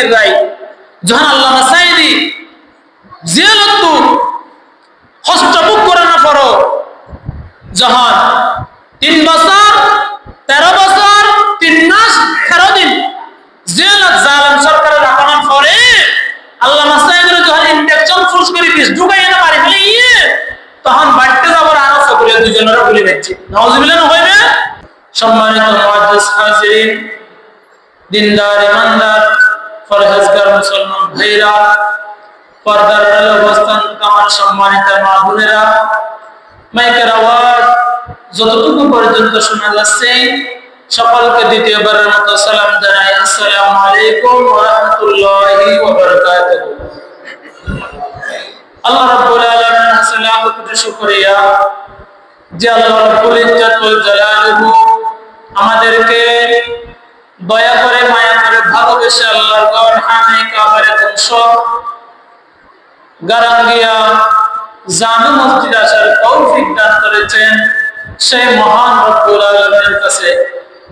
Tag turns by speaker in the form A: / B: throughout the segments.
A: সাইদির রায় যখন আল্লামা সাইদি জিয়ারত হস্তবুক করে না পড়ো যখন 3 বছর 13 বছর 3 মাস 13 দিন জিয়ারত জালেম সরকারের রাখানোর পরে আল্লামা সাইদির যখন ইনজেকশন ফুস করে বিষ ঢুকাই না পারি বলে তখন বাড়তে যাবার আরো সকলে দুজনেরা বলে দিচ্ছে নাউজুবিল্লাহ না হইবে। সম্মানিত মুআজ্জিজ হাজিরিন, দিনদার ইমানদার ফরহেজগার মুসলমান ভাইরা, পর্দার আড়ালে অবস্থান আমার সম্মানিত মা বোনেরা, মাইকের আওয়াজ যতটুকু পর্যন্ত শোনা যাচ্ছে সকলকে দ্বিতীয়বারের মতো সালাম জানাই, আসসালামু আলাইকুম ওয়া রাহমাতুল্লাহি ওয়া বারাকাতুহু। আল্লাহ রাব্বুল আলামিন সালাম ও শুকরিয়া যে আল্লাহ রাব্বুল ইজ্জত ওয়াল জালালুহু আমাদেরকে দয়া করে মায়া করে ভালোবেসে আল্লাহর ঘর খানে কাবারে বংশ গারাঙ্গিয়া জামে মসজিদ আসার তৌফিক দান করেছেন। সেই মহান রব্বুল আলামিনের কাছে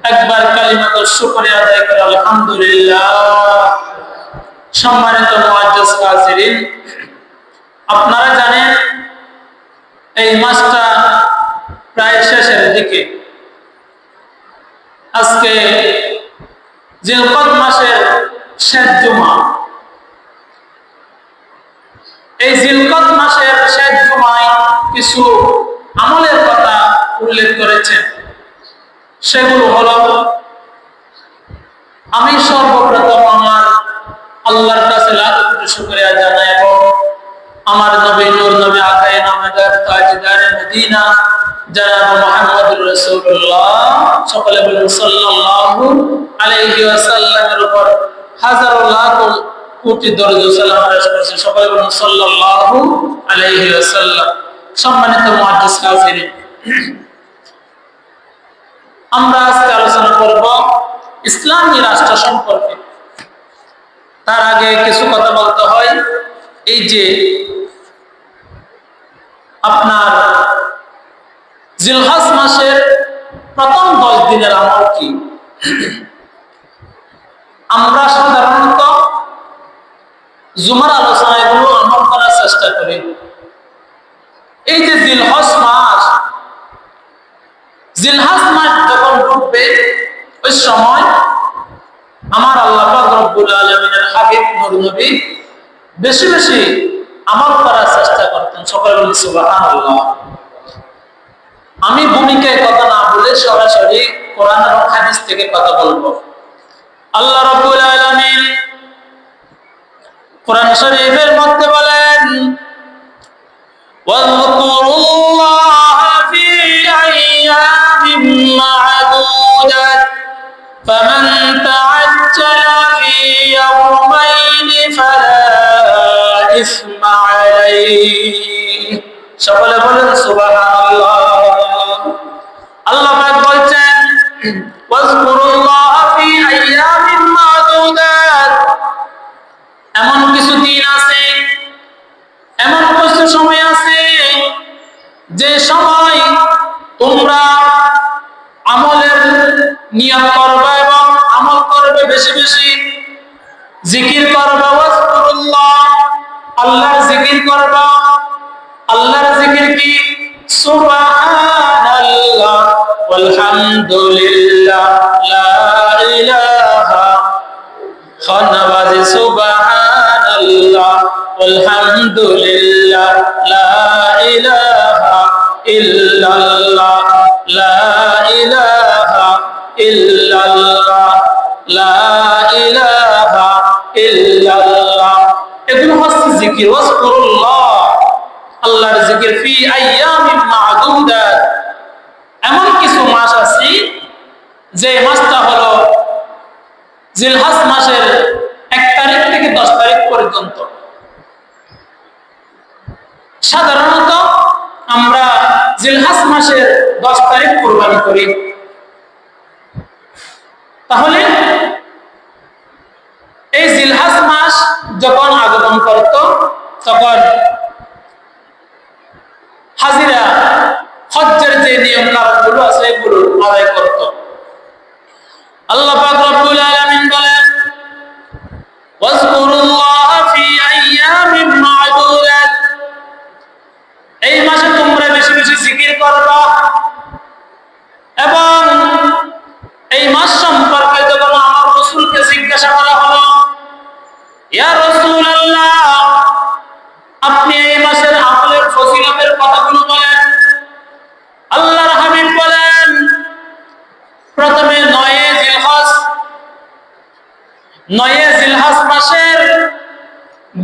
A: একবার কালিমাতুল শুকরিয়া আদায় করে আলহামদুলিল্লাহ। সম্মানিত মুআজ্জিজ হাজিরিন, আপনারা জানেন এই মাসটা প্রায় শেষের দিকে। আজকে জিলকদ মাসের শেষ জুমা। এই জিলকদ মাসের শেষ জুমায় কিছু আমলের কথা উল্লেখ করেছেন। সেগুলো হলো, আমি সর্বপ্রথম আমার আল্লাহর কাছে লাখ কোটি শুকরিয়া জানাই এবং আমার নবী নূর নবী আকায়ে নামদার তাজদার মদিনা জনাব মুহাম্মদুর রাসূলুল্লাহ সকলে বলেন সাল্লাল্লাহু আলাইহি ওয়াসাল্লামের উপর হাজারো লাখ কোটি দরুদ ও সালাম পেশ করছি। সকলে বলেন সাল্লাল্লাহু আলাইহি ওয়াসাল্লাম। সম্মানিত মুআজ্জিজ হাজিরিন, আমরা আজকে আলোচনা করব ইসলামী রাষ্ট্র সম্পর্কে। তার আগে কিছু কথা বলতে হয়। এই যে আপনার জিলহজ মাসের প্রথম 10 দিনের আমল কি? আমরা সাধারণত জুমার আলোচনায় এগুলো আমল করার চেষ্টা করি। এই যে জিলহজ মাস যখন ঢুকবে ওই সময় আমার আল্লাহ পাক রব্বুল আলামিনের হাবিব নূর নবী বেশি বেশি আমল করার চেষ্টা করতেন। সকলে বলি সুবহানাল্লাহ। আমি ভূমিকায় কথা না বলে সরাসরি কোরআন এবং হাদিস থেকে কথা বলবো। আল্লাহ রাব্বুল আলামিন কোরআন শরীফের মধ্যে বলেন, ওয়াযকুরুল্লাহা ফি আইয়ামিন মা'দুদাত ফামান তা'আজ্জালা ফি ইয়াওমাইনি ফালা ইসমা আলাইহি। সকলে বলেন সুবহানাল্লাহ। আল্লাহ পাক বলছেন, ওয়াযকুরুল্লাহা ফি আইয়ামিন মা'দুদাত, এমন কিছু দিন আছে, এমন কিছু সময় আছে যে সময় তোমরা আমলের নিয়ত করবে এবং আমল করবে বেশি বেশি, জিকির করবে। ওয়াযকুরুল্লাহ, আল্লাহর জিকির করবে। আল্লাহর জিকির কি? সুবহানাল্লাহ ওয়ালহামদুলিল্লাহ লা ইলাহা খানাবাজি সুবহানাল্লাহ ওয়ালহামদুলিল্লাহ লা ইলাহা ইল্লাল্লাহ লা ইলাহা ইল্লাল্লাহ লা ইলাহা ইল্লাল্লাহ। এগুলো হচ্ছে জিকির। ওয়াজকুরুল্লাহ, আল্লাহর জিকির। ফি আইয়ামিন মা'দুদাত, এমন কিছু মাস আছে যে মাসটা হলো জিলহজ মাসের 1 তারিখ থেকে 10 তারিখ পর্যন্ত। সাধারণত আমরা জিলহজ মাসের 10 তারিখ কুরবানি করি। তাহলে এই জিলহজ মাস যখন আগমন করত তখন হাজিরা হজ্জের যে নিয়ম কানুনগুলো আছে এগুলো আদায় করত। আল্লাহ পাক রব্বুল আলামিন বলেন, আইয়ামিন মা'দুদাত, এই মাসে তোমরা বেশি বেশি জিকির করবা। এবং এই মাস সম্পর্কে যখন আমার রাসূলকে জিজ্ঞাসা করা হলো, ইয়া রাসূলুল্লাহ, আপনি এই মাসের আমলের ফজিলতের কথাগুলো বলেন। আল্লাহর হাবিব বলেন, প্রথমে 9 জিলহজ মাসের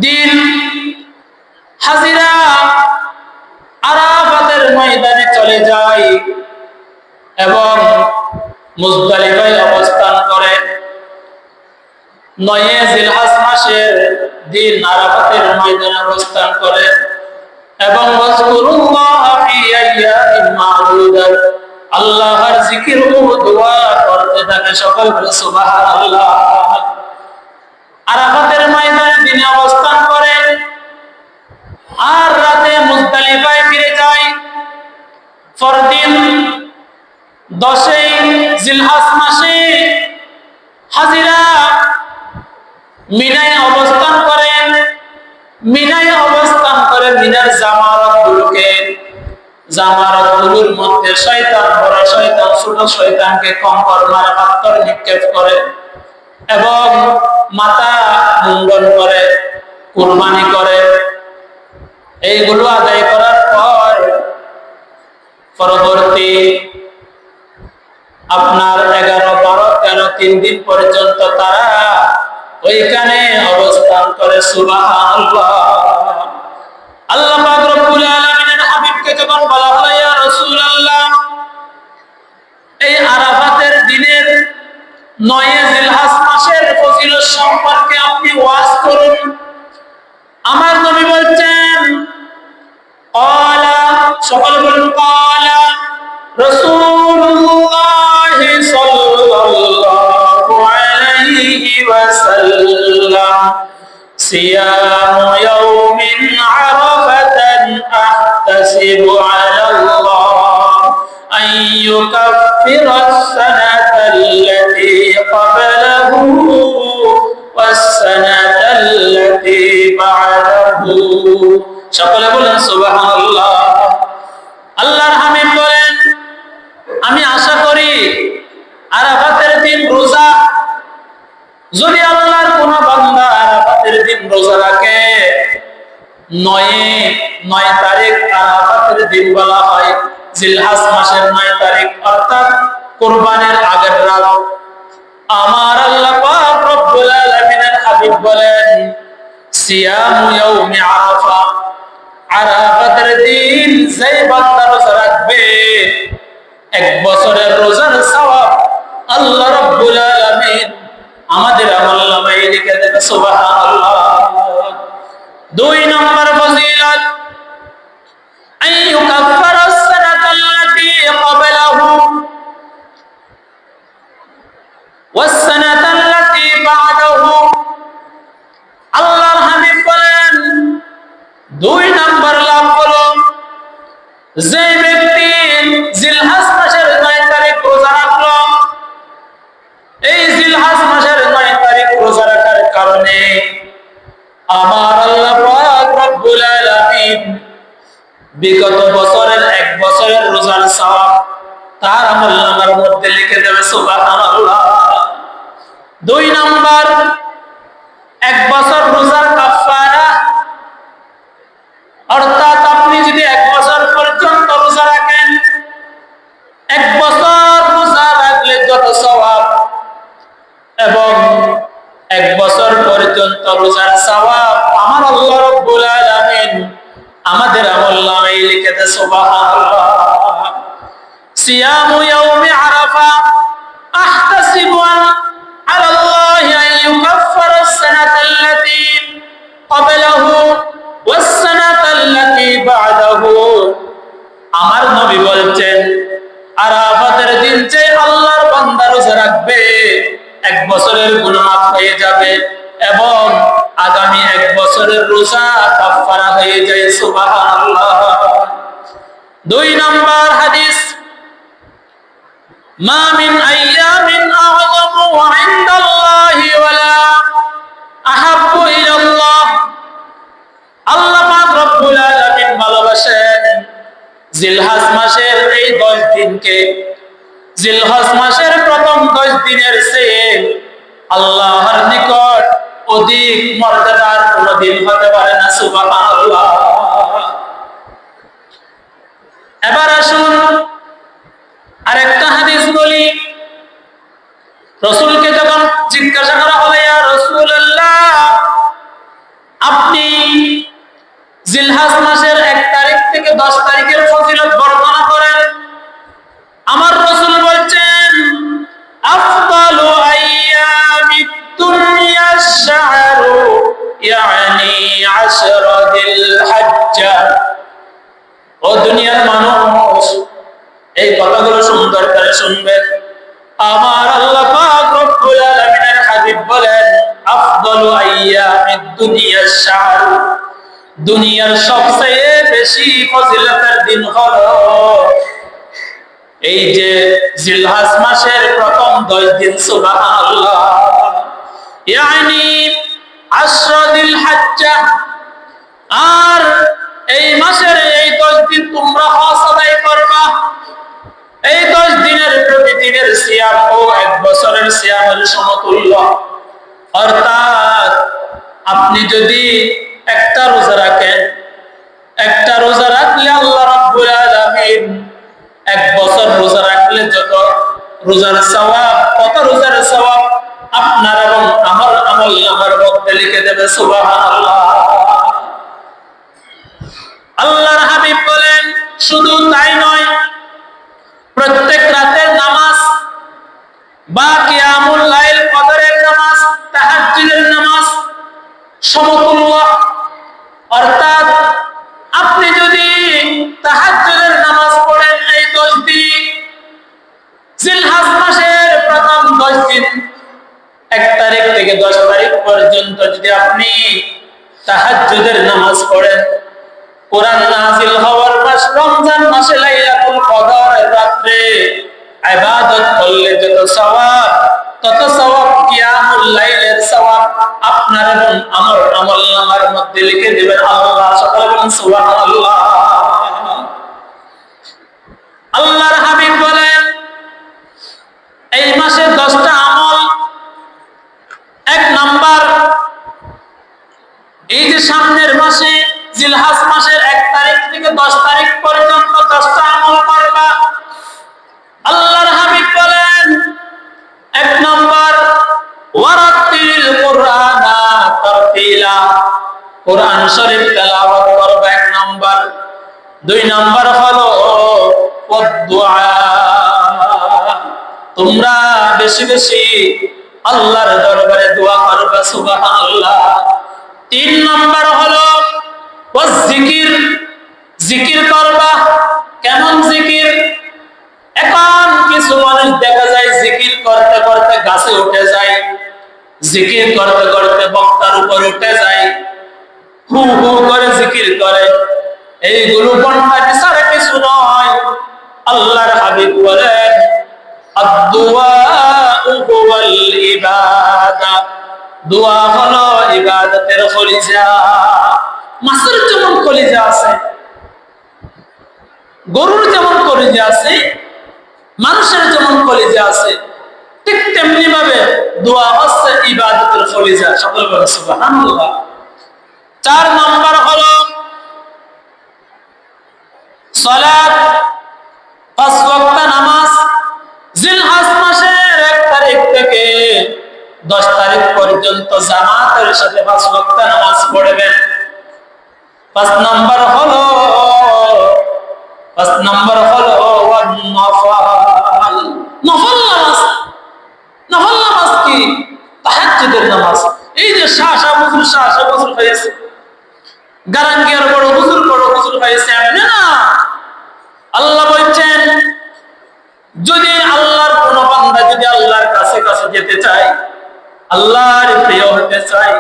A: দিন হাজিরা আরাফাতের ময়দানে চলে যায় এবং মুজদালিফায় অবস্থান করে। 9 জিলহজ মাসের দিন আরাফাতের ময়দানে অবস্থান করে এবং ওয়াজকুরুল্লাহ ফি আইয়ামিন মা'দুদাত, আল্লাহর জিকির ও দোয়া করতে থাকে। সকল বলে সুবহানাল্লাহ। আরাফাতের ময়দানে দিনে অবস্থান করে আর রাতে মুজদালিফায় ফিরে যায়। পরদিন 10 জিলহজ মাসে হাজিরা মিনায় অবস্থান করেন। মিনায় অবস্থান করে মিনার জামারাতগুলোর মধ্যে শয়তান, বড় শয়তান ছোট শয়তানকে কঙ্কর মারা পাথর নিক্ষেপ করে এবং মাথা মুন্ডন করে, কুরবানি করে। এইগুলো আদায় করার পর পরবর্তী আপনার 11, 12, 13, 3 দিন পর্যন্ত তারা ওইখানে অবস্থান করে। সুবহানাল্লাহ। আল্লাহ পাক রব্বুল আলামিনের হাবিবকে যখন বলা হলো, ইয়া রাসূলুল্লাহ, এই আরাফাতের দিনের 9 জিলহজ মাসের ফজিলত সম্পর্কে আপনি ওয়াজ করুন। আমার নবী বলছেন, ক্বালা, সকল বলুন ক্বালা রাসূলুল্লাহ সাল্লাল্লাহু আলাইহি ওয়াসাল্লাম, সিয়ামু ইয়াউমিন আরাফাতান আহতাসিবু আলাল্লাহ আন ইউকাফিরা আস-সানাতা আল্লাতী ক্বাবলাহু ওয়াস-সানাতা আল্লাতী বা'দাহু। সকলে বলেন সুবহানাল্লাহ। আল্লাহর হাবিব বলেন, আমি আশা করি আরাফাতের দিন রোজা, যদি আল্লাহর কোন বান্দা আরাফাতের দিন রোজা রাখে, 9 তারিখ আরাফাতের দিন বলা হয়, জিলহজ মাসের 9 তারিখ, অর্থাৎ কুরবানির আগের রাত। আমার আল্লাহ পাক রব্বুল আলামিনের হাবিব বলেন, সিয়ামু ইয়াউমি আরাফা, আরাফাতের দিন যেই বান্দা রোজা রাখবে, 1 বছরের রোজার সওয়াব আল্লাহ রাব্বুল আলামিন আমাদের আমলনামায় লিখে দেবে। সুবহানাল্লাহ। 2 নম্বর ফজিলত, আইয়ুকাফফারা আস-সানাতা আল্লাতী ক্বাবলাহু ওয়াস-সানাতা আল্লাতী বা'দাহু। আল্লাহর হাবিব বলেন, 2 নম্বর লাভ হলো, যে ব্যক্তি জিলহজ মাসের 9 তারিখ রোজা রাখলো, এই জিলহজ মাসের 9 তারিখ রোজা রাখার কারণে আমার আল্লাহ পাক রব্বুল আলামিন বিগত বছরের 1 বছরের রোজার সওয়াব তার আমলনামার মধ্যে লিখে দেবে। সুবহানাল্লাহ। 2 নম্বর, 1 বছর রোজার কাফারা, অর্থাৎ আপনি যদি 1 বছর পর্যন্ত রোজা রাখেন, 1 বছর রোজা রাখলে যত সওয়াব, এবং 1 বছর পর্যন্ত রোজার সওয়াব আমার আল্লাহ রাব্বুল আলামিন আমাদের আমলনামায় লিখে দেন। সুবহানাল্লাহ। সিয়ামু ইয়াউমি আরাফা আহতাসিবু আলাল্লাহি আন ইউকাফফিরা আস-সানাতা আল্লাতী ক্বাবলাহু ওয়াস-সানাতা আল্লাতী বা'দাহু। আমার নবী বলছেন, আরাফাতের দিন যে আল্লাহর বান্দা রোজা রাখবে, 1 বছরের গুনাহ মাফ হয়ে যাবে এবং আগামী 1 বছরের রোজা কাফারা হয়ে যায়। সুবহানাল্লাহ। 2 নম্বর হাদিস, মা মিন আইয়ামিন আ'যামু ইনদাল্লাহি ওয়ালা আহাব্বু ইলাল্লাহ দিনকে জিলহজ মাসের প্রথম 10 দিনের চেয়ে আল্লাহর নিকট অধিক মর্যাদার কোন দিন হতে পারে না। সুবহানাল্লাহ। এবার আসুন আরেকটা হাদিস বলি। রাসূলকে যখন জিজ্ঞাসা করা হলো, ইয়া রাসূলুল্লাহ, আপনি জিলহজ মাসের 1 তারিখ থেকে 10 তারিখের ফজিলত বর্ণনা করেন। আমার রাসূল বলছেন, আফদালু আইয়ামিদ দুনিয়া আশ-শাহরু ইয়ানি 10 যিলহজ্জা। ও দুনিয়ার মানুষ, এই কথাগুলো সুন্দর করে শুনবেন। আমার আল্লাহ পাক রব্বুল আলামিনের হাবিব বলেন, আফদালু আইয়ামিদ দুনিয়া আশ-শাহরু, দুনিয়ার সবচেয়ে বেশি ফজিলতের দিন হলো এই যে জিলহজ মাসের প্রথম 10 দিন। সুবহানাল্লাহ। ইয়ানি 10 যিলহজ্জা। আর এই মাসের এই 10 দিন তোমরা হজ আদায় করবা। এই 10 দিনের প্রতিদিনের সিয়াম ও 1 বছরের সিয়ামের সমতুল্য। অর্থাৎ আপনি যদি একটা রোজা রাখেন, একটা রোজা রাখলে আল্লাহ রাব্বুল আলামিন 1 বছর রোজা রাখলে যত রোজার সওয়াব, কত রোজার সওয়াব আপনার এবং আমার আমলনামার মধ্যে লিখে দেবে। সুবহানাল্লাহ। আল্লাহর হাবিব বলেন, শুধু তাই নয়, প্রত্যেক রাতের নামাজ বা কিয়ামুল লাইল, কদরের নামাজ, তাহাজ্জুদের নামাজ সমতুল্য। অর্থাৎ আপনি যদি তাহাজ্জুদের নামাজ পড়েন এই 10 দিন, জিলহজ মাসের প্রথম 10 দিন 1 তারিখ থেকে 10 তারিখ পর্যন্ত যদি আপনি তাহাজ্জুদের নামাজ পড়েন, কোরআন নাযিল হওয়ার মাস রমজান মাসে লাইলাতুল কদরের রাতে ইবাদত করলে যত সওয়াব, তত সওয়াব কিয়ামুল লাইলের সওয়াব আপনার এবং আমার আমলনামার মধ্যে লিখে দিবেন আল্লাহ। সকলে বলেন সুবহানাল্লাহ। আল্লাহর হাবিব বলেন, এই মাসে 10টা আমল। 1 নাম্বার, এই যে সামনের মাসে জিলহজ মাসের 1 তারিখ থেকে 10 তারিখ পর্যন্ত 10টা আমল করবা। আল্লাহর হাবিব বলেন, 1 নাম্বার, ওয়ারাতিল কুরআনা তারতিলা, কোরআন শরীফ তেলাওয়াত করবে 1 নাম্বার। 2 নাম্বার হলো দুআ, তোমরা বেশি বেশি আল্লাহর দরবারে দোয়া করবে। সুবহানাল্লাহ। 3 নাম্বার হলো জিকির, জিকির করবা। কেমন জিকির? এখন কিছু মানুষ দেখা যায় জিকির করতে করতে গাছে উঠে যায়, জিকির করতে করতে বক্তার উপর উঠে যায়, হু হু করে জিকির করে। এইগুলো বন্ডামি ছাড়া কিছু নয়। আল্লাহর হাবিব বলেন, আদ-দুআউ হুয়াল ইবাদা, দোয়া হলো ইবাদতের কলিজা। মাছের যেমন কলিজা আছে, গরুর যেমন কলিজা আছে, মানুষের যেমন কলিজা আছে, ঠিক তেমনি ভাবে দোয়া হচ্ছে ইবাদতের কলিজা। সকল বলেন সুবহানাল্লাহ। 4 নাম্বার হলো সালাত, 5 ওয়াক্ত নামাজ। জিলহজ মাসের 1 তারিখ থেকে 10 তারিখ পর্যন্ত জামাতের সাথে 5 ওয়াক্ত নামাজ পড়বেন। 5 নাম্বার হলো নফল নামাজ। নফল নামাজ কি? তাহাজ্জুদের নামাজ। এই যে শাহ হুজুর হয়েছে, গারাঙ্গিয়ার বড় হুজুর হয়েছে, এমনি না। আল্লাহ বলছেন, যদি আল্লাহর কোন বান্দা যদি আল্লাহর কাছে কাছে যেতে চায়, আল্লাহর প্রিয় হতে চায়,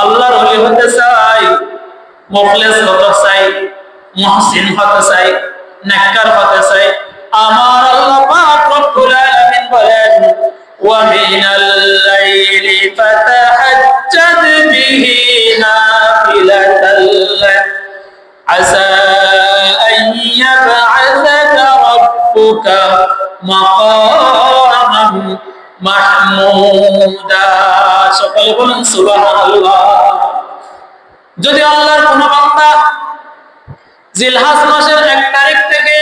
A: আল্লাহর ওলি হতে চায়, মুখলেস হতে চায়, মুহসিন হতে চায়, নেককার হতে চায়, আমার আল্লাহ পাক রব্বুল আলামিন বলেন, ওয়া মিনাল লাইলি ফাতাহাজ্জাদ বিহি নাফিলাতাল লাক আসা আন ইয়াবআসাকা রাব্বুকা মাহমুদা। সকলে বলেন সুবহানাল্লাহ। যদি আল্লাহর কোন বান্দা জিলহজ মাসের 1 তারিখ থেকে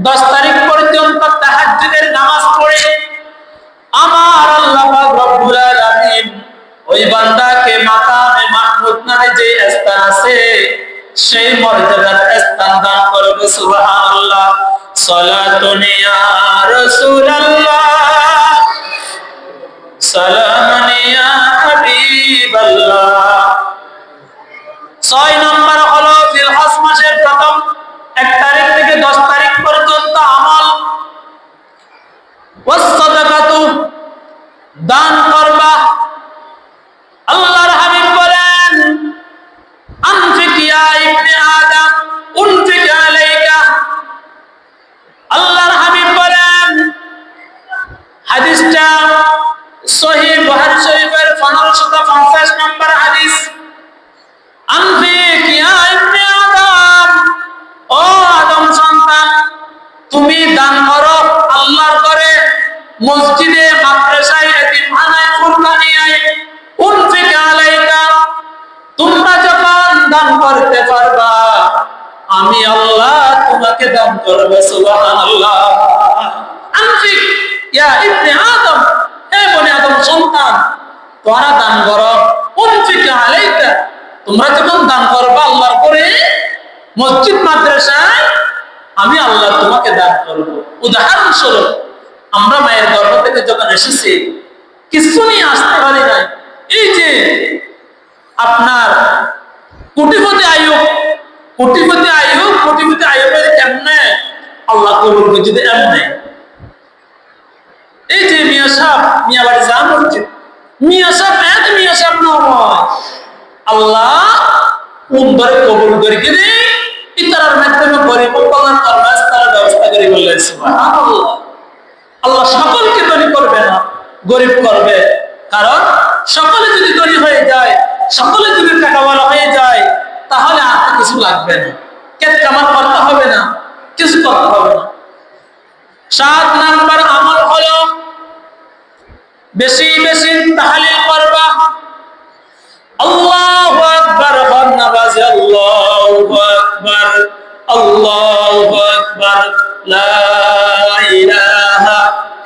A: 10 তারিখ পর্যন্ত তাহাজ্জুদের নামাজ পড়ে, আমার আল্লাহ পাক রব্বুল আলামিন ওই বান্দাকে মাকামে মাহমুদ নামে যে স্থান আছে সেই মর্যাদার স্থান দান করবে। সুবহানাল্লাহ। সালাতুন ইয়া রাসূলুল্লাহ, সালামুন ইয়া হাবিবাল্লাহ। 6 নম্বর হলো জিলহজ মাসের প্রথম 1 তারিখ থেকে 10 তারিখ পর্যন্ত আমল ওয়াস সাদাকাতু, দান করবা। আল্লাহর হাবিব বলেন, আনফিক ইয়া ইবনে আদম উনফিক আলাইকা। আল্লাহর হাবিব বলেন, হাদিসটা সহিহ বুখারী শরীফের 1550 নম্বর হাদিস, আনফিক ইয়া ইবনে আদম, ও আদম সন্তান, তুমি দান করো আল্লাহর করে, মসজিদে, মাদ্রাসায়, এতিমখানায়, কুরবানিয়ায়। উনফিক আলাইকা, তোমরা যখন দান করতে পারবা আমি আল্লাহ তোমাকে দান করব। সুবহানাল্লাহ। আনফিক ইয়া ইবনে আদম, হে বনি আদম সন্তান, তোমরা দান করো। উনফিক আলাইকা, তোমরা যখন দান করবা আল্লাহর করে, মসজিদ, মাদ্রাসায়, আমি আল্লাহ তোমাকে দান করব। উদাহরণস্বরূপ, আমরা মায়ের গর্ভ থেকে যখন এসেছি কিছু নিয়ে আসতে পারি নাই। এই যে আপনার কোটিপতি আয়ুব, কোটিপতি আয়ুবের কেমনে আল্লাহ কবুল করে, যদি এমনে এই যে মিয়া সাহেব, মিয়া বাড়ি যা মসজিদ, মিয়া সাহেব এত মিয়া সাহেব নয়, আল্লাহ উম্মরে কবুল করে কিনে ইতার মাধ্যমে গরিব কল্যাণ করবার তার ব্যবস্থা করে বললেন। সুবহানাল্লাহ। আল্লাহ সকলকে ধনী করবে না, গরিব করবে। কারণ সকলে যদি ধনী হয়ে যায়, সকলে যদি টাকাওয়ালা হয়ে যায়, তাহলে আর কিছু লাগবে না, কেত কামাল করতে হবে না, কিছু করতে হবে না। 7 নাম্বার আমল হলো বেশি বেশি তাহলিল করবা। আল্লাহু আকবার, নামাজে আল্লাহু আকবার, আল্লাহু আকবার, লা ইলাহা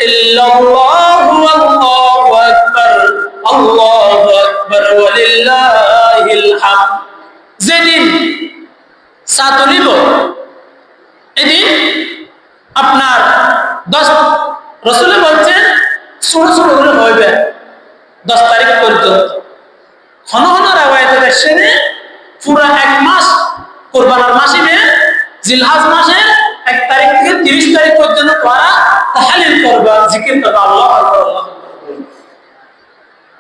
A: ইল্লাল্লাহু, আল্লাহু আকবার, আল্লাহু আকবার, ওয়ালিল্লাহিল হামদ। যেদিন সাতুলিব, এদিন আপনার 10, রাসূল বলছেন ছোট ছোট করে হইবে 10 তারিখ পর্যন্ত। ঘন ঘন রাওয়ায়াতের এসেছে পুরো 1 মাস কুরবানির মাসে, জিলহজ মাসের 1 তারিখ থেকে 30 তারিখ পর্যন্ত তোমরা তাহলিল করবা, জিকির করবা, আল্লাহু আকবার, আল্লাহু আকবার।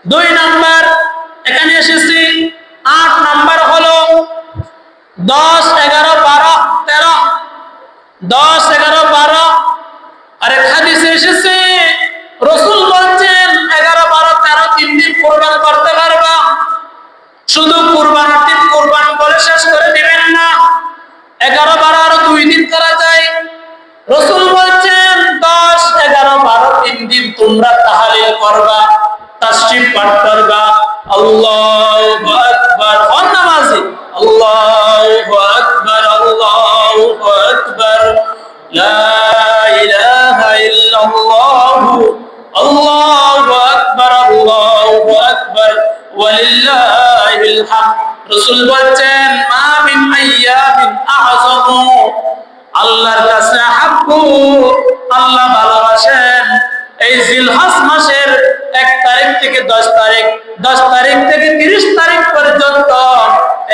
A: 2 নাম্বার এখানে এসেছে। 8 নাম্বার হলো 10, 11, 12, 13, 10, 11, 12। আরেক হাদিসে এসেছে রাসূল বলেন 11, 12, 13 3 দিন কুরবান করতে পারবা। শুধু কুরবানির দিন কুরবান করে শেষ করে দিবেন না, 11, 12 আরো 2 দিন করা যায়। রাসূল বলেন 10, 11, 12 3 দিন তোমরা তাহলিল করবা, তাসবিহ পাঠ করবা, আল্লাহু আকবার, নামাজে আল্লাহু আকবার, আল্লাহু আকবার, লা ইলাহা ইল্লাল্লাহু, আল্লাহু আকবার, আল্লাহু আকবার, ওয়ালিল্লাহিল হামদ। রাসূল বলেন মা মিন আইয়ামিন আযমু, আল্লাহর কাছে হাব্বু, আল্লাহ ভালোবাসেন এই জিলহজ মাসের 1 তারিখ থেকে 10 তারিখ, 10 তারিখ থেকে 30 তারিখ পর্যন্ত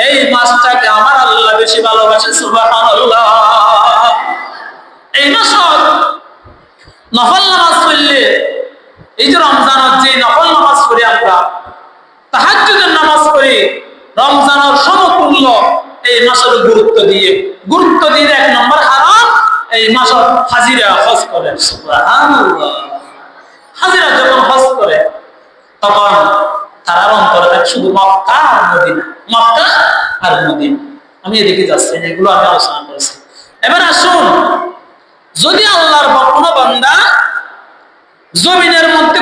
A: এই মাসটাকে আমার আল্লাহ বেশি ভালোবাসে। সুবহানাল্লাহ। এই মাস নফল নামাজ পড়লে, এই যে রমজানের যে নফল নামাজ পড়ি আমরা, তাহাজ্জুদের নামাজ পড়ি, রমজানের সমতুল্য এই মাসের গুরুত্ব দিয়ে 1 নম্বর হারাম এই মাসের হাজিরা হজ করে। সুবহানাল্লাহ। হাজিরা যখন হজ করে তখন তার অন্তরে থাকে শুধু মক্কা আর মদিনা, মক্কা আর মদিনা। আমি এদিকে যাচ্ছি, এগুলো আমি আলোচনা করেছি। এবার আসুন, যদি আল্লাহর কোনো বান্দা জমিনের মধ্যে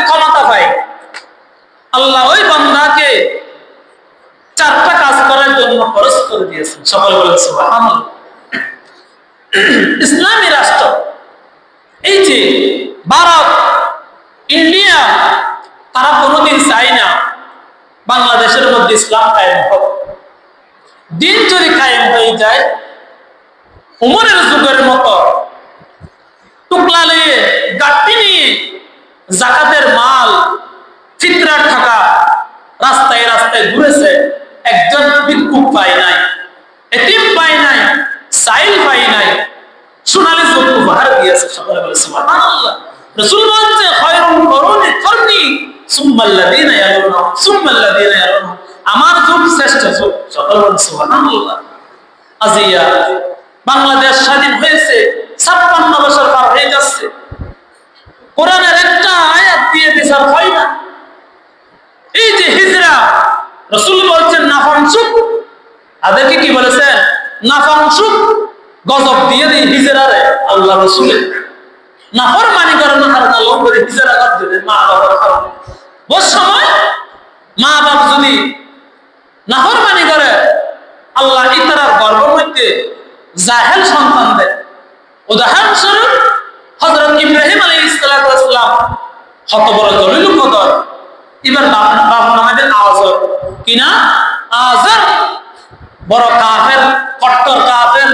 A: দিয়েছেন। সকলে বলেন সুবহানাল্লাহ। ইসলামী রাষ্ট্র, এই যে ভারত, ইন্ডিয়া, তারা কোনোদিন চায় না বাংলাদেশের মধ্যে ইসলাম কায়েম হোক। দিন যদি কায়েম হয়ে যায়, উমরের যুগের মতো টুকলা নিয়ে গাড়ি নিয়ে জাকাতের মাল ফিতরার টাকা রাস্তায় রাস্তায় ঘুরেছে, একজন ভিক্ষুক পায় নাই, এতিম পায় নাই, সাইল পায় নাই, সোনালী যুগ উপহার দিয়েছে। সকলে বলে সুবহানাল্লাহ। রাসূল বলেন খায়রুল কুরুনি কারনি সুম্মাল্লাযিনা ইয়ালুনহুম সুম্মাল্লাযিনা ইয়ালুনহুম, আমার যুগ শ্রেষ্ঠ যুগ। সকলে বলে সুবহানাল্লাহ। আজিয়া বাংলাদেশ স্বাধীন হয়েছে 56 বছর পার হয়ে যাচ্ছে, কোরআনের একটা আয়াত দিয়ে বিচার হয় না। এই যে হিজরা, রাসূল বলছেন নাফানসুক, তাদেরকে কি বলেছেন? নাফানসুক, গজব দিয়ে দেই হিজরারে। আল্লাহ রাসূলের নাফরমানি করে না, আর আল্লাহ করে হিজরা কাট দিলেন মা বাবার কারণে। ওই সময় মা বাপ যদি নাফরমানি করে, আল্লাহ ইতারার গর্ভের মধ্যে জাহেল সন্তান দেয়। উদাহরণস্বরূপ হযরত ইব্রাহিম আলাইহিস সালাম কত বড় দলিল কদর। এবার বাপ নামের আজর, কিনা আজর বড় কাফের, কট্টর কাফের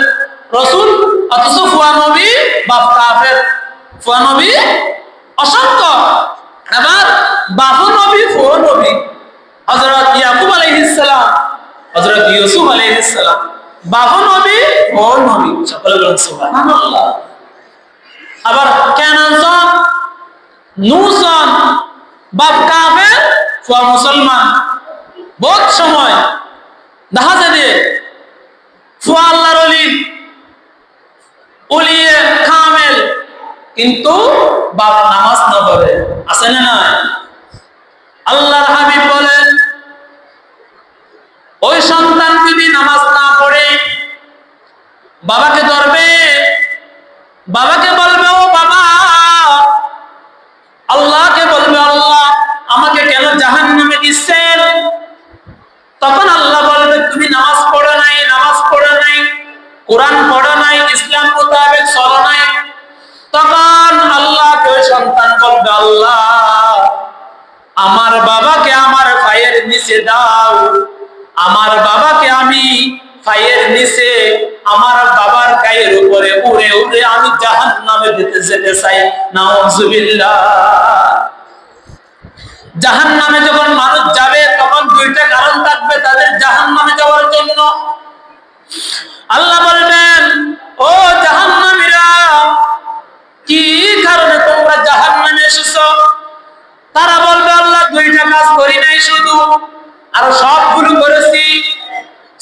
A: রাসূল, অথচ ফুয়া নবী বাপ কাফের, ফুয়া নবী অসংখ্য, আবার বাপ নবী ফুয়া নবী। হযরত ইয়াকুব আলাইহিস সালাম, হযরত ইউসুফ আলাইহিস সালাম, বাপ নবী ও নবী। সকলে বলেন সুবহানাল্লাহ। আবার কেনানজন নূজন বাপ কাফের ফুয়া মুসলমান। বহুত সময় দেখা যায় ফুয়া আল্লাহর ওলি, ওলিয়ে কামেল, কিন্তু বাপ নামাজ না পড়ে, আছে না নাই? আল্লাহর হাবিব বলেন ওই সন্তান যদি নামাজ না পড়ে বাবাকে ধরবে, বাবাকে বলবে ও বাবা, আল্লাহকে বলবে আল্লাহ আমাকে কেন জাহান্নামে দিচ্ছেন? তখন আল্লাহ বলবে তুমি নামাজ পড়ো নাই, নামাজ পড়ো নাই, কোরআন পড়ো নাই, ইসলাম মোতাবেক চলো নাই। তখন আল্লাহকে ওই সন্তান বলবে আল্লাহ আমার বাবাকে আমার পায়ের নিচে দাও, আমার বাবাকে আমি পায়ের নিচে আমার বাবার গায়ের উপরে উড়ে উড়ে আমি জাহান্নামে যেতে চাই। নাউযুবিল্লাহ। জাহান্নামে যখন মানুষ যাবে তখন দুইটা কারণ থাকবে তাদের জাহান্নামে যাওয়ার জন্য। আল্লাহ বলবেন ও জাহান্নামীরা, কি কারণে তোমরা জাহান্নামে এসেছো? তারা বলবে আল্লাহ দুইটা কাজ করি নাই শুধু, আর সবগুলো করেছি।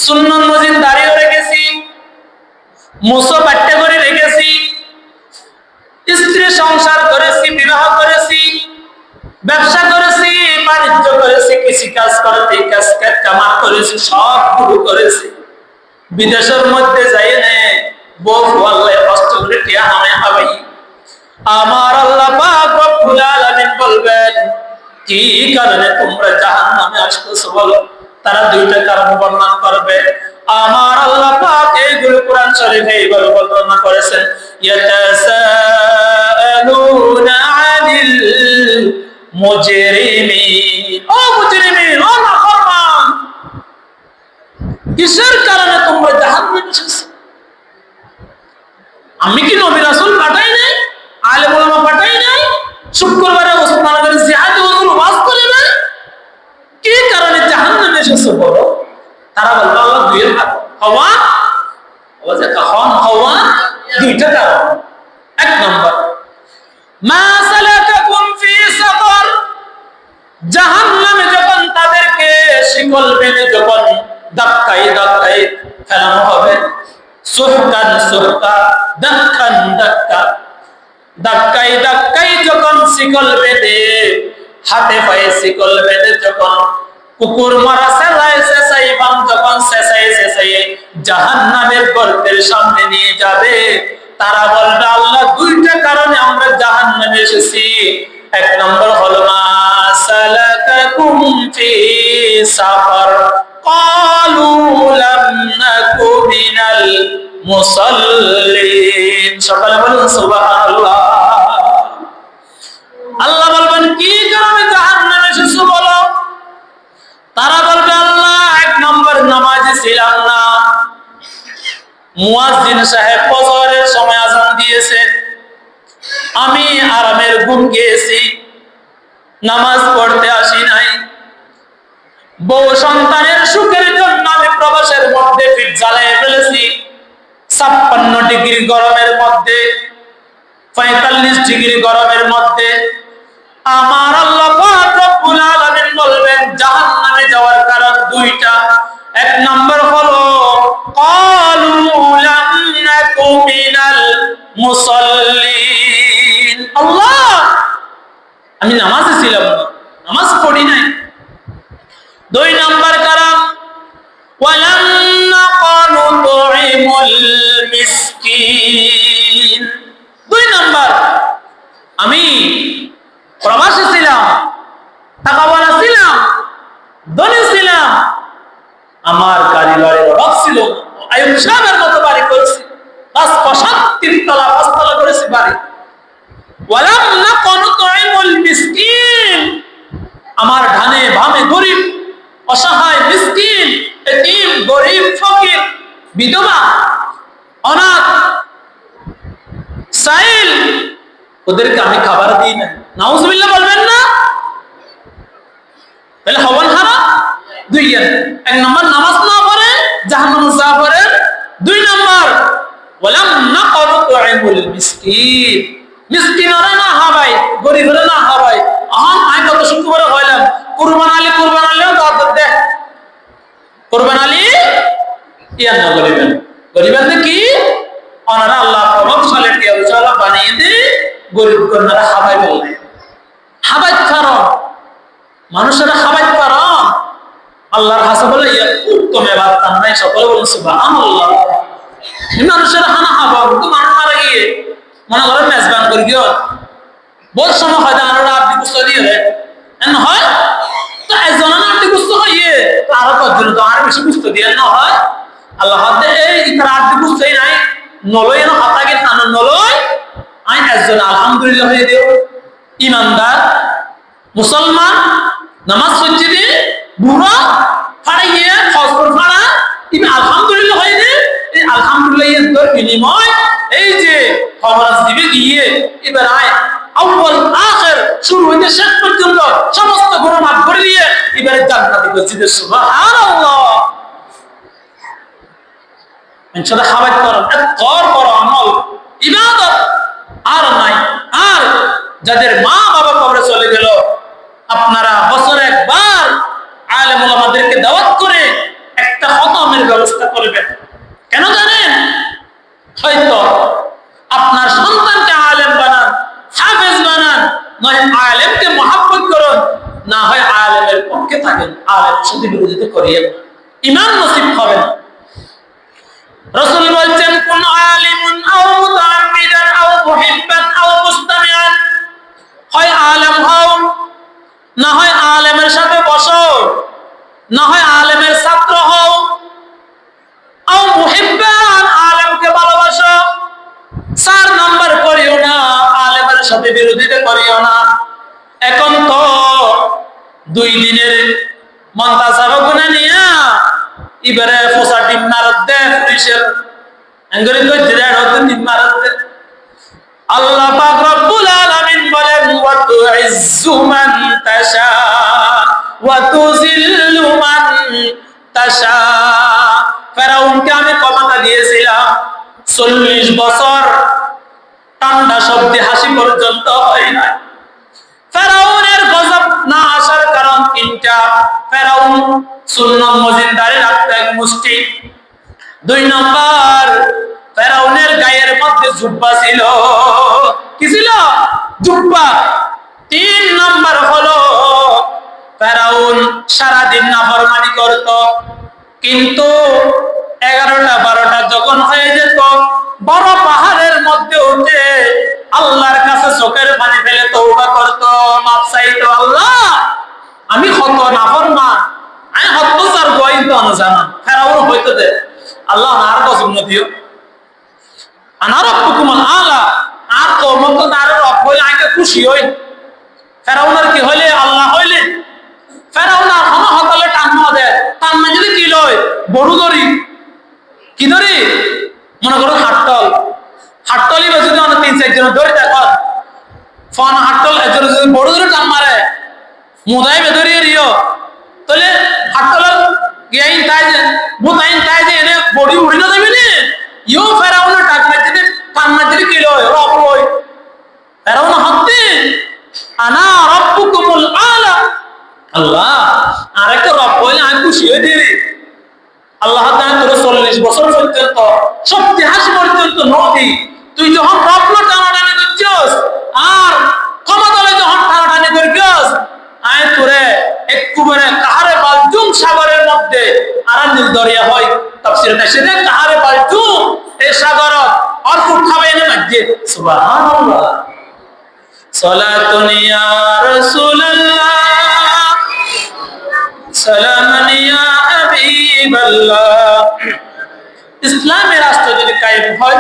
A: সুন্নত মজিদ দাঁড়িয়ে রেখেছি, মুসো বাট্টা করে রেখেছি, স্ত্রী সংসার করেছি, বিবাহ করেছি, ব্যবসা করেছি, বাণিজ্য করেছি, কৃষি কাজ করতে কামার করেছি, সবগুলো করেছি। বিদেশের মধ্যে যাই নে বহু আল্লাহ কষ্ট করে টিয়া নামে হাবাই। আমার আল্লাহ পাক রব্বুল আলামিন বলবেন কি কারণে তোমরা জাহান্নামে আসতেছো বলো? তারা দুইটা কারণ বর্ণনা করবে। আমার আল্লাহ পাক এইগুলো কোরআন শরীফে এইভাবে বর্ণনা করেছেন, ইয়াতাসাআলুনা আনিল মুজরিমিন। ও মুজরিমিন, ও নাফরমান, কিসের কারণে তোমরা জাহান্নামে এসেছো? আমি কি নবী রাসূল পাঠাই নাই, আলেম ওলামা পাঠাই নাই, শুক্রবারে ওসমান করে জিহাদে ওগুলো ওয়াজ করে নাই? কি কারণে জাহান্নামে এসেছো বলো? তারা বলবে আল্লাহ দুইয়ের কারণ। হওয়া হওয়া দুইটা কারণ। এক নম্বর, মা সালাকাকুম ফি সাকার, জাহান্নামে যখন তাদেরকে শিকল বেঁধে যখন ধাক্কায় ধাক্কায় ফেলানো হবে, সুহকান সুহকা, ধাক্কান ধাক্কা, ধাক্কায় ধাক্কায় যখন শিকল বেঁধে, হাতে পায়ে শিকল বেঁধে যখন কুকুর মারা চেঁচাই বাম যখন চেঁচাই জাহান্নামের গর্তের সামনে নিয়ে যাবে, তারা বলবে আল্লাহ দুইটা কারণে আমরা জাহান্নামে এসেছি। এক নম্বর হলো মা সালাকাকুম ফি সাকার, ক্বালু লাম নাকু মুসাল্লিন। সকালে বলুন সুবহানাল্লাহ। আল্লাহ বলবেন কি কারণে জাহান্নামে এসেছো বলো। তারা বলবে আল্লাহ 1 নম্বর নামাজে ছিলাম না, মুয়াজ্জিন সাহেব ফজরের সময় আযান দিয়েছে, আমি আরামের ঘুম গিয়েছি, নামাজ পড়তে আসি নাই, বউ সন্তানের সুখের জন্য আমি প্রবাসের মধ্যে পিঠ জ্বালিয়ে ফেলেছি, 56 ডিগ্রি গরমের মধ্যে, 45 ডিগ্রি গরমের মধ্যে। আমার আল্লাহ পাক রব্বুল আলামিন বলবেন জাহান্নামে যাওয়ার কারণ 2টা। 1 নম্বর হলো ক্বালু লাম নাকু মিনাল মুসাল্লিন, আল্লাহ আমি নামাজে ছিলাম না, নামাজ পড়ি নাই। 2 নম্বর কারণ ওয়ালাম নাকানু তুইমুল মিসকিন। 2 নম্বর আমি প্রবাসী ছিলাম, টাকাওয়ালা ছিলাম, ধনী ছিলাম, আমার গাড়ি বাড়ির অভাব ছিল, আইয়ুব সাহেবের মতো বাড়ি করেছি, 5 তলা 5 তলা করেছি বাড়ি। ওয়ালাম নাকানু তুইমুল মিসকিন, আমার ডানে বামে গরিব অসহায় মিসকিন এতিম গরিব ফকির বিধবা অনাথ সাইল ওদেরকে আমি খাবার দিই না। নাউজুবিল্লাহ বলবেন না? তাহলে হবেন হারাম 2 1 নম্বর নামাজ না পড়ে জাহান্নামে যা পড়ে। 2 নম্বর ওয়ালাম নাকানু তুইমুল মিসকিন, মিসকিনরা না হাবাই গরিবরা না হাবাই। আমি কত শুক্রবারে হইলাম কুরবান আলীও দাওয়াত দে, কুরবান আলী ইয়ান না গরিবেন কি ওনারা আল্লাহ প্রভাবশালী টিয়াউশালা বানিয়ে দে, গরিব কন্যারা হাবাই বলবে, হাবাই কারণ মানুষেরা হাবাই কারণ আল্লাহর হাসা বলে উত্তমে বার্তান নাই। সকলে বলুন সুবহানাল্লাহ। মানুষেরা হানা হাবা কিন্তু মানুষ মারা গিয়ে মনে করেন মেজবান করে গিয়ে বহুত সময় হয় আরো আপনি গুস্ত দিয়ে এন হয় তো একজন আপনি গুস্ত হইয়ে আরো 5 জন তো আরো বেশি গুস্ত দিয়ে না হয়। আল্লাহ হাতে এই ইতার আপনি গুস্তই নাই নলই না হাতাকে টানো নলই আই একজন আলহামদুলিল্লাহ হয়ে দিও ইমানদার মুসলমান নামাজ পড়ছি দি বুড়া ফাড়িয়ে ফজর ফাড়া তুমি আলহামদুলিল্লাহ হয়ে দে। এই আলহামদুলিল্লাহ এর বিনিময় এই যে খবর দিবে গিয়ে এবার আয় আউয়াল আখির শুরু হইতে শেষ পর্যন্ত সমস্ত গুনাহ মাফ করে দিয়ে এবারে জান্নাতে পৌঁছে সুবহানাল্লাহ। ইনশাআল্লাহ খাবার করো আমল ইবাদত আর নাই। আর যাদের মা বাবা কবরে চলে গেল আপনারা বছরে একবার আলেম ওলামাদেরকে দাওয়াত করে একটা খতমের ব্যবস্থা করবেন। কেন জানেন? হয়তো আপনার সন্তানকে আলেম বানান, হাফেজ বানান, নয় আলেমকে মহব্বত করুন, না হয় আলেমের পক্ষে থাকেন, আলেমের সাথে বিরোধিতা করিয়েন, ঈমান নসিব হবে না। রাসূল বলেন কোন আলিমুন আও মুতাআম্মিদান আও মুহিব্বান আও মুস্তামিআন, হয় আলেম হও, না হয় আলেমের সাথে বসো, না হয় আলেমের ছাত্র হও, আও মুহিব্বান আলেমকে ভালোবাসো। 4 নাম্বার করিও না, আলেমের সাথে বিরোধিতা করিও না। এখন তো 2 দিনের মন্তাসাব গুনে নিয়া ইবারে ফসা টিম মারত দে পুলিশের আঙ্গুরি কই জিরার হতে টিম মারত দে। আল্লাহ পাক রব্বুল আলামিন বলেন ওয়া তুইজ্জু মান তাশা ওয়া তুযিল্লু মান তাশা। ফেরাউনকে আমি ক্ষমতা দিয়েছিলাম 40 বছর ঠান্ডা শব্দে হাসি পর্যন্ত হয় না। ফেরাউনের গজব না আসার কারণ 3টা। ফেরাউন সুন্নত মজিনদারে রাখতো এক মুষ্টি। 2 নম্বর ফেরাউনের গায়ের মধ্যে জুব্বা ছিল। কি ছিল? জুব্বা। 3 নম্বর হলো ফেরাউন সারা দিন নাফরমানি করত, কিন্তু 11টা 12টা যখন হয়ে যেত বড় পাহাড়ের মধ্যে উঠে আল্লাহর কাছে চোখের পানি ফেলে তওবা করত, মাফ চাইতো, আল্লাহ আমি কত নাফরমান, আমি হত্যাচার গোয়াইতো না জানা। ফেরাউন হইতো দে আল্লাহ আর কসম দিও আনা রাব্বুকুমুল আলা, আর কওমত তার রব হইলে আইতে খুশি হই। ফেরাউনের কি হইলে আল্লাহ হইলে ফেরাউন আর হন হতলে টান দেয়, টান না যদি কি লয় বড়ু ধরি, কি ধরি মনে করো হাট্টল, হাট্টলি বা যদি অনেক 3-4 জন ধরে দেখো ফোন হাট্টল একজন যদি বড় ধরে টান মারে মুদাই বেদরিয়ে রিও, তাহলে হাট্টলের গেইন তাই যে বুতাইন তাই যে এনে বডি উড়ি না দেবে নি, ইও ফেরাউনের টাক না যদি টান না যদি কি লয় রব লয়। ফেরাউন হত্যে আনা রাব্বুকুমুল আলা, আল্লাহ আরেকটা রব হইলে আমি খুশি হয়ে দিবি। আল্লাহ তাআলা তোর 40 বছর পর্যন্ত সত্যি হাসি পর্যন্ত নদী তুই যখন রবনা টানাটানি করছিস আর ক্ষমতালে যখন টানাটানি করছিস, আয় তোরে একবারে কাহারে বালজুম সাগরের মধ্যে আর নীল দরিয়া হয়। তাফসীরে তাশরিহে কাহারে বালজুম এই সাগরত আর ফুট খাবে না মধ্যে। সুবহানাল্লাহ। সালাতুন ইয়া রাসূলুল্লাহ সালামান ইয়া হাবিবাল্লাহ। ইসলামের রাষ্ট্র যদি কায়েম হয়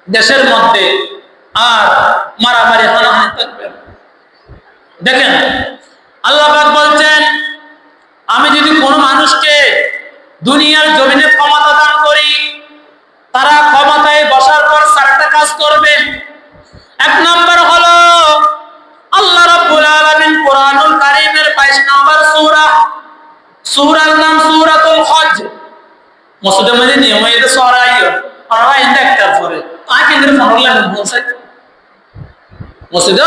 A: দেশের মধ্যে আর মারামারি হানাহানি থাকবে। দেখেন আল্লাহ পাক বলছেন, আমি যদি কোনো মানুষকে দুনিয়ার জমিনে ক্ষমতা দান করি, তারা ক্ষমতায় বসার পর 4টা কাজ করবে। 1 নাম্বার হলো আল্লাহ রাব্বুল আলামিন কোরআনুল কারীমের 22 নাম্বার সূরা, সূরার নাম সূরাতুল হজ। মসজিদে মধ্যে নিয়ম এটা সরাইও আর ইন্দা একটা পরে আকিনের ফরলা বলছে মসজিদে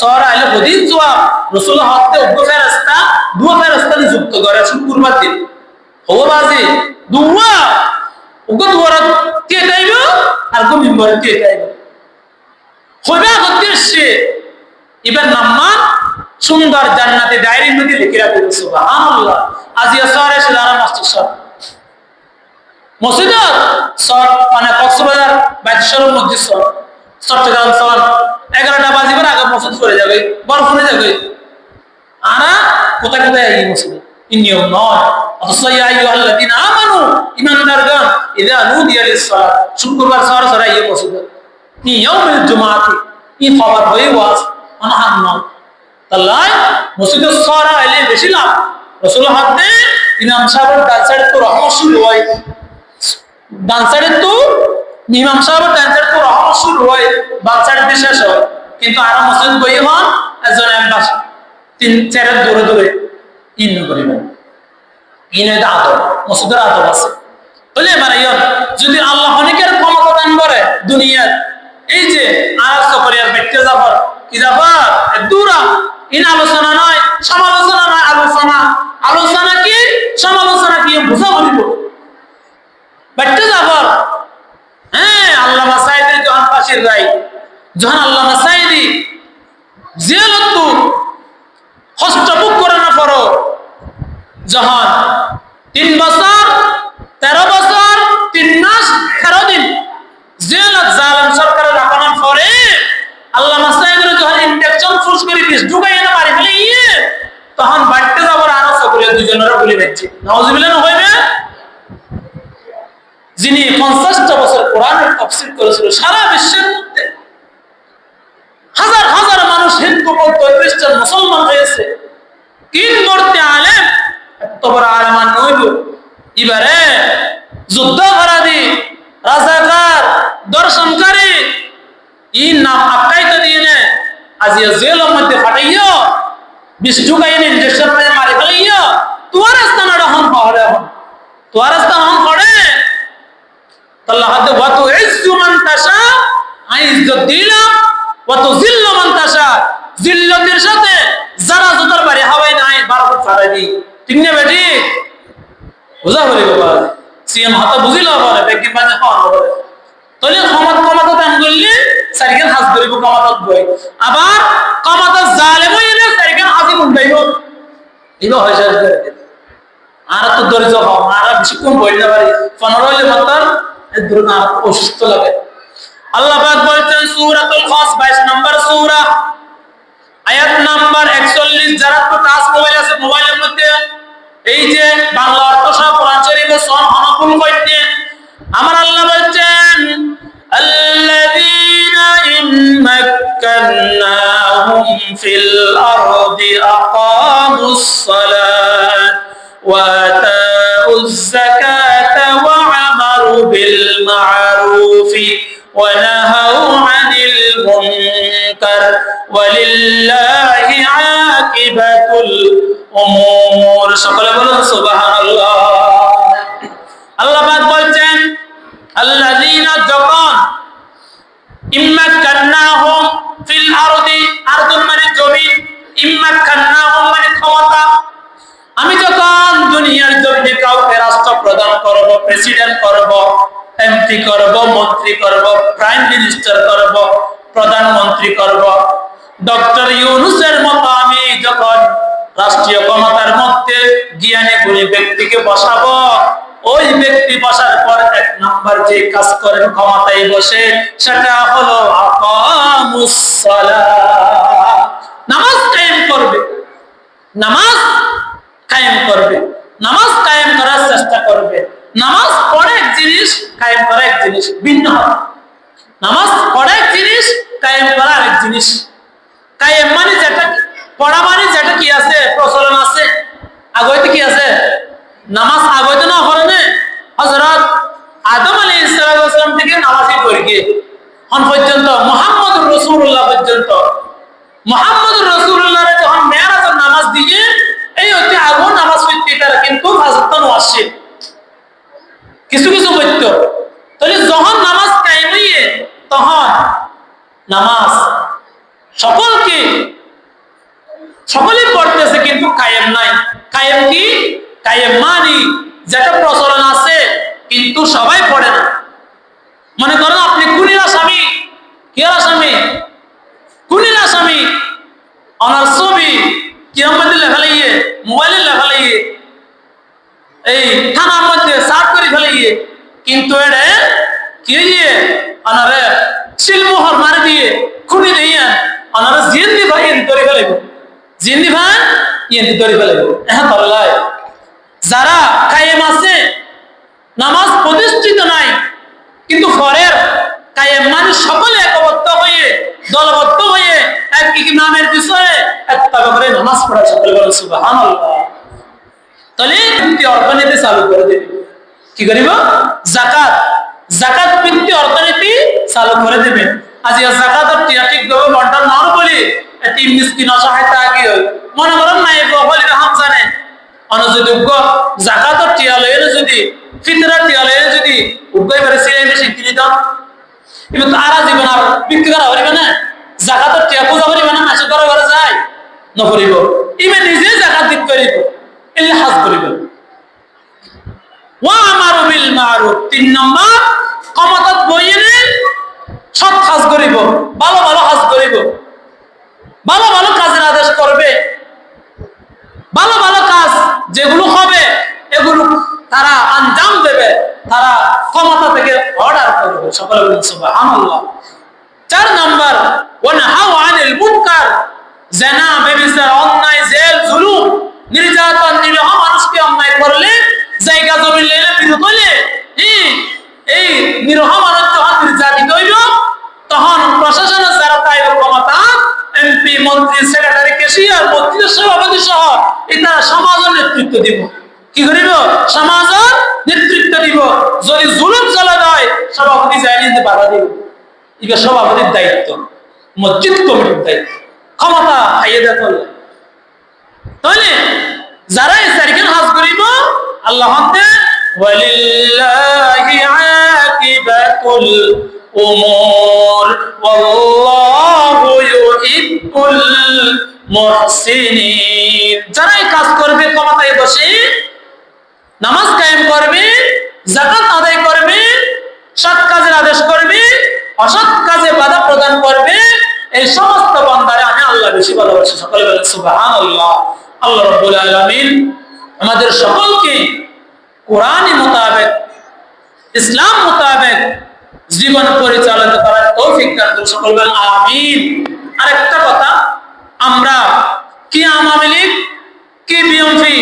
A: সরাইলে বদিন জোয়া রাসূল হকতে উগ্র ফেরেশতা দুয়া ফেরেশতা নিযুক্ত করে শুক্রবার দিন হওয়াবাজি দুয়া উগ্র দুয়ার কে যাইবো আর গো মিম্বরে কে যাইবো হবে উদ্দেশ্যে এবার নাম্মান সুন্দর জান্নাতে ডায়েরির মধ্যে লিখে রাখবে। সুবহানাল্লাহ। আজিয়া সরে সারা মসজিদ সব মসজিদ সব মানে কক্সবাজার বাইশাল মসজিদ সব চট্টগ্রাম সব 11টা বাজিবার আগে মসজিদ করে যাবে বরফরে যাবে আনা কোথা কোথায় এই মসজিদ নিয়ম নয়। অথচ ইয়া আইয়ুহাল্লাযীনা আমানু ঈমানদারগণ ইযা নুদিয়া লিস-সালাত শুক্রবার সর সরাই এই মসজিদ নি ইয়াউমিল জুমআতি এই খবর হয়ে ওয়াজ অনহান নয়। তাল্লাই মসজিদ সরা এলে বেশি লাভ। রাসূল হাতে ইমাম সাহেবের ডান সাইডে তো রহমত শুরু হয়, ডান সাইডে তো ইমাম সাহেবের ডান সাইডে তো রহমত শুরু হয়, বাম সাইডে দিয়ে শেষ হয়। কিন্তু আর মসজিদ বই হন একজন একবাস 3-4 দূরে দূরে ইন করিবেন, ইনে আদব মসজিদের আদব আছে। বলে মানে যদি আল্লাহ অনেকের ক্ষমতা দান করে দুনিয়ার, এই যে আরাস করিয়ার ব্যক্তি যাবার কি যাবার দূরা ইন আলোচনা নয়, সমালোচনা নয়, আলোচনা। আলোচনা কি সমালোচনা কি বুঝা বলিব ব্যক্তি যাবার। হ্যাঁ আল্লামা সাইদি যখন ফাঁসির রায়, যখন আল্লামা সাইদি জেলত হস্তবুক করে না পড়ো, যখন 3 বছর 13 বছর 3 মাস 13 দিন জেলত জালেম সরকারের রাখানোর পরে আল্লামা সাইদের যখন ইনজেকশন ফুস করে বিষ ঢুকাই না পারি ফেলে তখন বাড়তে যাবার আরো সকলে দুজনেরা বলে দিচ্ছে নাউজুবিল্লাহ হইবে। যিনি 50টা বছর কোরআনের তাফসীর করেছিল সারা বিশ্বের মধ্যে হাজার হাজার মানুষ হিন্দু বৌদ্ধ খ্রিস্টান মুসলমান হয়েছে, কিংবর্তী আলেম এত বড় আলেমান নইব এবারে যুদ্ধাপরাধী রাজাকার দর্শনকারী ই নাম আখ্যায়িত দিয়ে নে আজিয়া জেলের মধ্যে ফাটাইয়া বিষ ঢুকাইনে ইনজেকশন মারি ফেলাইয়া তোমার রাস্তা না হন পাহাড়ে হন তোমার রাস্তা হন পড়ে আল্লাহ হাতে ওয়াতু ইজ্জু মান তাশা আমি ইজ্জত দিলাম, ওয়াতু জিল্লু মান তাশা জিল্লতের সাথে যারা জুতার বাড়ি হাওয়াই নাই বারকত ফাড়াই দি। ঠিক না বেটি বুঝা বলি বাবা সিএম হাতে বুঝিল বলে বেকি বাজে হন বলে তাহলে ক্ষমতা দান করলে সাইকেল হাজ ধরিব ক্ষমতা বই আবার ক্ষমতা জালেম হইলে সাইকেল হাজি উঠাইব এলো হয় শেষ করে দিল। আর তো ধৈর্য হও আর বেশিক্ষণ বই না পারি 15 হইলে মাত্র ধরুন আর অসুস্থ লাগে। আল্লাহ পাক বলছেন সূরাতুল খাস 22 নম্বর সূরা আয়াত নাম্বার 41। যারা তো টাচ মোবাইল আছে মোবাইলের মধ্যে এই যে বাংলা অর্থ সহ কোরআন শরীফের সন অনুকূল করতে আমার আল্লাহ বলছেন مكناهم في الأرض أقاموا الصلاة وآتوا الزكاة وعمروا بالمعروف ونهوا عن المنكر ولله عاقبة الأمور সকলে বলুন সুবহানাল্লাহ আল্লাহ পাক বলছেন আল্লাযীনা যখন ইম্মাক্কান্নাহুম ফিল আরদি আরদুন মানে জমি ইম্মাক্কান্নাহুম মানে ক্ষমতা আমি যখন দুনিয়ার জমিনে কাউকে রাষ্ট্র প্রদান করব প্রেসিডেন্ট করব এমপি করব মন্ত্রী করব প্রাইম মিনিস্টার করব প্রধানমন্ত্রী করব ডক্টর ইউনূসের মতো আমি যখন রাষ্ট্রীয় ক্ষমতার মধ্যে জ্ঞানী গুণী ব্যক্তিকে বসাবো ওই ব্যক্তি বসার পর এক নাম্বার যে কাজ করেন ক্ষমতায় বসে সেটা হলো আকামুস সালাহ নামাজ কায়েম করবে নামাজ কায়েম করবে নামাজ কায়েম করার চেষ্টা করবে নামাজ পড়ে এক জিনিস কায়েম করা এক জিনিস ভিন্ন হয় নামাজ পড়ে এক জিনিস কায়েম করা আরেক জিনিস কায়েম মানে যেটা পড়া মানে যেটা কি আছে প্রচলন আছে আগইতে কি আছে নামাজ আগইতে না পড়ে না হযরত আদম আলাইহিস সালাম থেকে নামাজই পড়ে গিয়ে হন পর্যন্ত মুহাম্মদুর রাসূলুল্লাহ পর্যন্ত মুহাম্মদুর রাসূলুল্লাহর যখন মেরাজের নামাজ দিয়ে এই হচ্ছে আগুন নামাজ পড়তে তারা কিন্তু হাজতন ওয়াসিব কিছু কিছু পড়তো তাহলে যখন নামাজ কায়েম হইয়ে তখন নামাজ সকলেই পড়তেছে কিন্তু কায়েম নাই কায়েম কি কায়েম মানে যেটা প্রচলন আছে কিন্তু সবাই পড়ে না মনে করেন আপনি খুনির আসামি কি আসামি খুনির আসামি ওনার ছবি কিয়ামতে লেখা লাগিয়ে মোবাইলে লেখা লাগিয়ে এই থানার মধ্যে সার্চ করে ফেলিয়ে কিন্তু এড়ে কি দিয়ে ওনারে শিলমোহর মারি দিয়ে খুনি দিয়ে ওনারা জিন্দি ভাই ধরে ফেলিব জিন্দি ভাই ইয়েন্দি ধরে ফেলিব হ্যাঁ বললাই যারা কায়েম আছে নামাজ প্রতিষ্ঠিত নাই কিন্তু ফরের কায়েম মানে সকলে একবদ্ধ হয়ে দলবদ্ধ হয়ে এক নামের বিষয়ে একটা করে নামাজ পড়া সকলে বলে সুবহানাল্লাহ তাহলে ভিত্তি অর্থনীতি চালু করে দেবে কি করিব যাকাত যাকাত ভিত্তি অর্থনীতি চালু করে দেবে আজ এই যাকাতের ঠিকভাবে বন্টন না বলি এতিম মিসকিন অসহায়তা আগে হয় মনে করেন না এই বলি হাম জানে অনুযোগ্য যাকাতের টিয়ালয়ে যদি ফিতরা টিয়ালয়ে যদি উগ্গইবারে সিলাই মেশিন কিনে দাও কিন্তু তারা জীবন আর বিক্রি করা হইবে না যাকাতের টিয়া পূজা করিবে না মাসে করে করে যায় নকরিব ইমে নিজে যাকাত দিতে করিব এই হাজ করিব ওয়া আমারু বিল মারুফ 3 নম্বর ক্ষমতাত বইয়ে সৎ কাজ করিব ভালো ভালো কাজ করিব ভালো ভালো কাজের আদেশ করবে ভালো ভালো কাজ যেগুলো হবে এগুলো তারা আঞ্জাম দেবে তারা ক্ষমতা থেকে অর্ডার করবে সকলে বলেন সুবহানাল্লাহ 4 নম্বর ওয়া নাহাউ আনিল মুনকার জিনা ব্যভিচার অন্যায় জেল জুলুম নির্যাতন নিরীহ মানুষকে অন্যায় করলে জায়গা জমি লেলে বিরোধ হইলে এই নিরীহ মানুষ যখন নির্যাতিত হইল তখন প্রশাসনের যারা তাই ক্ষমতা এমপি মন্ত্রী সেক্রেটারি কেশিয়ার মন্ত্রী সভাপতি সহ এটা সমাজের নেতৃত্ব দিব কি করিব সমাজের নেতৃত্ব দিব যদি জুলুম চলে যায় সভাপতি যাই নিতে বাধা দিব এটা সভাপতির দায়িত্ব মসজিদ কমিটির দায়িত্ব ক্ষমতা খাইয়ে দেওয়া করলে তাহলে যারা এই চারিখান হাজ করিব আল্লাহ ওয়ালিল্লাহি আকিবাতুল উমুর ওয়াল্লাহু ইউহিব্বুল মুহসিনিন যারা এই কাজ করবে ক্ষমতায় বসে নামাজ কায়েম করবে যাকাত আদায় করবে সৎ কাজের আদেশ করবে অসৎ কাজে বাধা প্রদান করবে এই সমস্ত বান্দারে আমি আল্লাহ বেশি ভালোবাসি সকলে বলেন সুবহানাল্লাহ আল্লাহ রাব্বুল আলামিন আমাদের সকলকে কোরআন মোতাবেক ইসলাম মোতাবেক জীবন পরিচালিত করার তৌফিক দান করুন সকল বলেন আমিন আরেকটা কথা আমরা কি আওয়ামী লীগ কি বিএনপি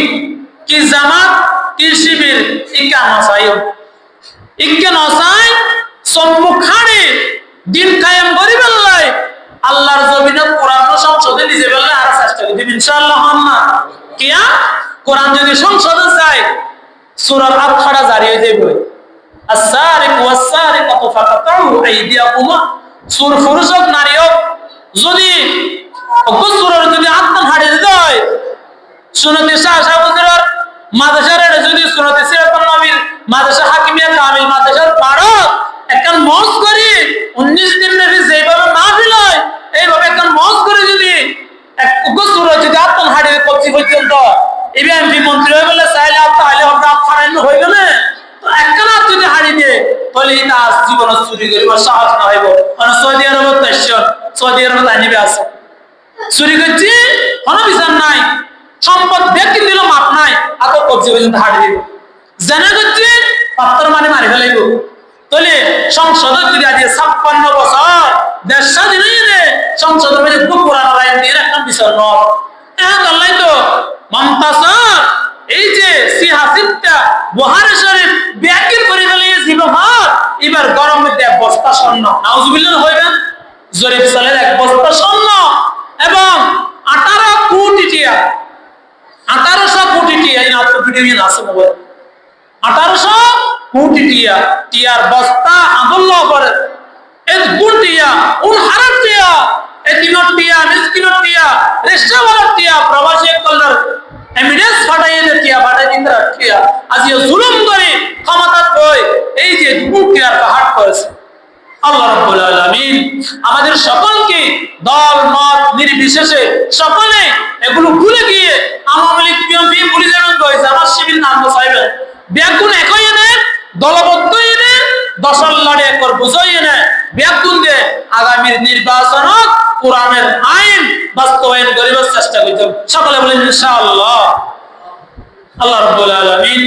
A: কি জামাত কি শিবির ইকা নসাই ইকা নসাই সম্মুখানে দিন কায়েম করিবেন লাই আল্লাহর জমিনে কোরআন সংসদে নিজে বললে আর চেষ্টা করব ইনশাআল্লাহ। আমরা কিয়া কোরআন যদি সংসদে যায় সূরার আল-ফাতহা জারি হয়ে যাবে, আস-সারিকু ওয়াস-সারিকাতু ফাকাতউ আইদিয়াকুমা। সূরা পুরুষ হোক নারী হোক যদি সূরার যদি আত্মন হারিয়ে যায়, সুন্নতে শাহ হুজুরের মাদ্রাসার যদি সুন্নতে সিরাতুন নবীর মাদ্রাসা হাকিমিয়া কামিল মাদ্রাসার পারো একখান মজ করি 19 দিন ধরে যেভাবে মাহফিল হয় এইভাবে একখান মজ করে যদি এক সূরা যদি আত্মন হারিয়ে কবজি পর্যন্ত ইবিএমপি মন্ত্রী হয়ে বলে চাইলে তাহলে আমরা ফারাইন হয়ে গেলে একখান যদি হারিয়ে দিয়ে তাহলে এটা জীবন চুরি করিবার সাহস না হইব। কারণ সৌদি আরবের দেশন, সৌদি আরবের আইনিবে আছে চুরি করছি কোনো বিচার নাই, সম্পদ ব্যক্তি দিল মাপ নাই, আত কবজি পর্যন্ত হারিয়ে দিব। জানা করছি পাত্তর মানে মারি ফেলাইব। তাহলে সংসদের যদি আজ 56 বছর দেশ স্বাধীন হয়ে সংসদের মধ্যে কোরআন আইন দিয়ে একটা বিচার নয় আল্লাহ তো মমতাজর এই যে সিহাসিবটা বুখারী শরীফ ব্যাকির করে ফেলে জীবহার এবার গরম মধ্যে এক বস্তা স্বর্ণ নাউজুবিল্লাহ হইবেন জরিফ সালের এক বস্তা স্বর্ণ এবং 18 কোটি টিয়া 1800 কোটি টিয়া এই নাম ভিডিও আছে মোবাইল 1800 কোটি টিয়া টিয়ার বস্তা আদল্লাহ করে এক গুটিয়া উন হারাম টিয়া এতিনোর টিয়া মিসকিনোর টিয়া রেস্টাওয়ালার টিয়া প্রবাসী কল্লার এমিডেন্স ফাটাইয়ে টিয়া ফাটাই দিনরা টিয়া আজ এই জুলুম করে ক্ষমতা কই এই যে গুটিয়ার হাট করেছে। আল্লাহ রাব্বুল আলামিন আমাদের সকলকে দল মত নির্বিশেষে সকলে এগুলো ভুলে গিয়ে আওয়ামী লীগ বিএনপি পুলিশ এবং জামাত শিবির নাম বসাইবেন ব্যাকুন একই এনে দলবদ্ধ এনে দশল লড়ে একর বুঝাই এনে ব্যাকুন দিয়ে আগামীর নির্বাচন কোরআনের আইন বাস্তবায়ন করিবার চেষ্টা করতে সকলে বলেন ইনশাআল্লাহ। আল্লাহ রাব্বুল আলামিন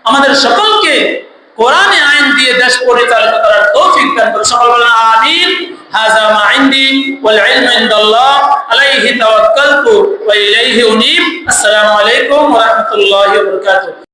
A: আমাদের সকলকে কোরআনে আইন দিয়ে দেশ পরিচালিত করার তৌফিক দান করুন। সকলে বলেন আমিন। হাযা মা ইনদি ওয়াল ইলমু ইনদাল্লাহ আলাইহি তাওয়াক্কালতু ওয়া ইলাইহি উনীব। আসসালামু আলাইকুম ওয়া রাহমাতুল্লাহি ওয়া বারাকাতুহু।